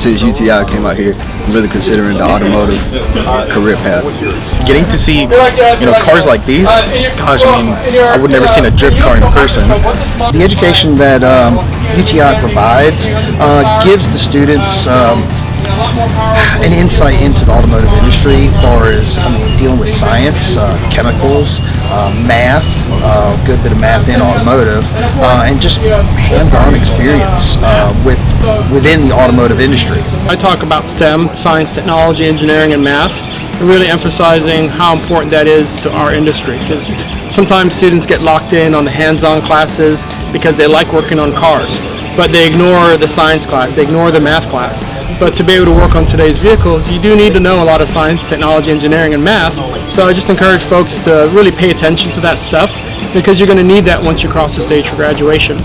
since UTI came out here, I'm really considering the automotive career path. Getting to see cars like these, gosh, I mean, I would never seen a drift car in person. The education that UTI provides gives the students an insight into the automotive industry as far as dealing with science, chemicals, math, a good bit of math in automotive, and just hands-on experience within the automotive industry. I talk about STEM, science, technology, engineering, and math, really emphasizing how important that is to our industry, because sometimes students get locked in on the hands-on classes because they like working on cars, but they ignore the science class, they ignore the math class. But to be able to work on today's vehicles, you do need to know a lot of science, technology, engineering, and math. So I just encourage folks to really pay attention to that stuff, because you're going to need that once you cross the stage for graduation.